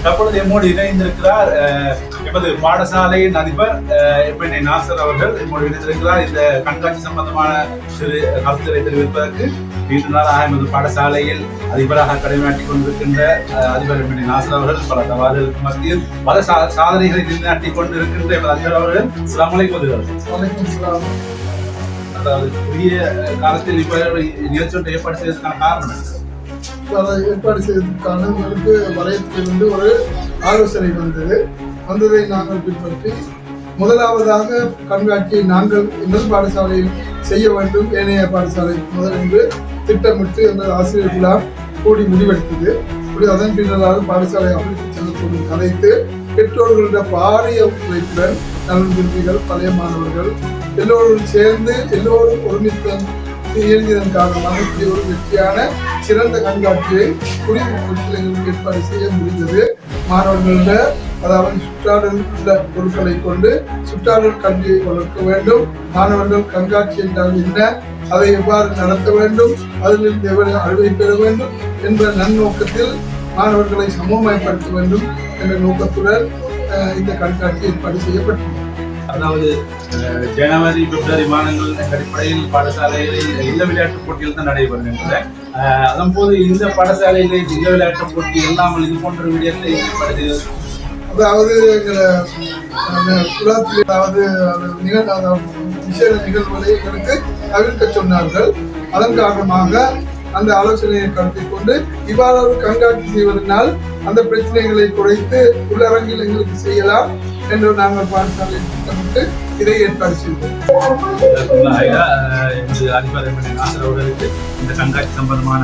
தற்பொழுது எம்மோடு இணைந்திருக்கிறார் எமது பாடசாலையின் அதிபர் எம்என்ஏ நாசர் அவர்கள் எம்மோடு இணைந்திருக்கிறார். இந்த கண்காட்சி சம்பந்தமான சிறு கருத்துக்களை தெரிவிப்பதற்கு நீண்ட நாளாக எமது பாடசாலையில் அதிபராக கடமையாற்றிக் கொண்டிருக்கின்ற அதிபர் எம்என்ஏ நாசர் அவர்கள் பல சவால்களுக்கு மத்தியில் பல சாதனைகளை நிலைநாட்டிக் கொண்டிருக்கின்ற எமது அதிபர் அவர்கள் அஸ்ஸலாமு அலைக்கும். அதாவது புதிய காலத்தில் இப்ப நிகழ்ச்சி ஏற்பாடு செய்வதற்கான காரணம் ஏற்பாடு செய்வதற்கான உங்களுக்கு வலயத்திலிருந்து ஒரு ஆலோசனை வந்ததை நாங்கள் பின்பற்றி முதலாவதாக கண்காட்சியை நாங்கள் எங்கள் பாடசாலையில் செய்ய வேண்டும், ஏனைய பாடசாலை முதல் என்று திட்டமிட்டு எங்கள் ஆசிரியர்களால் கூடி முடிவெடுத்தது. அதன் பின்னராக பாடசாலை அபிவிருத்தி செல்லக்கூடிய கலைத்து பெற்றோர்களுடைய பாரிய உழைப்புடன் நலன் விரும்பிகள் பழைய மாணவர்கள் எல்லோரும் சேர்ந்து எல்லோரும் ஒருமித்த இயங்கியதன் காரணமாக இப்படி ஒரு வெற்றியான சிறந்த கண்காட்சியை எங்களுக்கு ஏற்பாடு செய்ய முடிந்தது. மாணவர்கள அதாவது சுற்றாடல் பொருட்களை கொண்டு சுற்றாடல் கல்வியை வளர்க்க வேண்டும். மாணவர்கள் கண்காட்சி என்றால் என்ன, அதை எவ்வாறு நடத்த வேண்டும், அதிலிருந்து எவ்வளவு அறிவை பெற வேண்டும் என்ற நன்னோக்கத்தில் மாணவர்களை சமூகமயப்படுத்த வேண்டும் என்ற நோக்கத்துடன் இந்த கண்காட்சி ஏற்பாடு செய்யப்பட்டது. அதாவது ஜனவரி பிப்ரவரி மாதங்கள் அடிப்படையில் பாடசாலைகளில் இல்ல விளையாட்டுப் போட்டிகள் தான் நடைபெறுகின்றன. அதன் போது இந்த பாடசாலையிலே இல்ல விளையாட்டுப் போட்டி இல்லாமல் இது போன்ற விடயத்தை ஏற்பாடு அதாவது அதாவது விசேட நிகழ்வுகளை எங்களுக்கு தவிர்க்க சொன்னார்கள். அதன் காரணமாக அந்த ஆலோசனையை கருத்தில் கொண்டு இவ்வாறு கண்காட்சி செய்வதனால் அந்த பிரச்சனைகளை குறைத்து உள்ளரங்கில் எங்களுக்கு செய்யலாம் என்று நாங்கள் பாடசாலை திட்டமிட்டு இதை ஏற்பாடு செய்தோம். அதிபர் எம்என்ஏ நாசர் அவர்களுக்கு இந்த கண்காட்சி சம்பந்தமான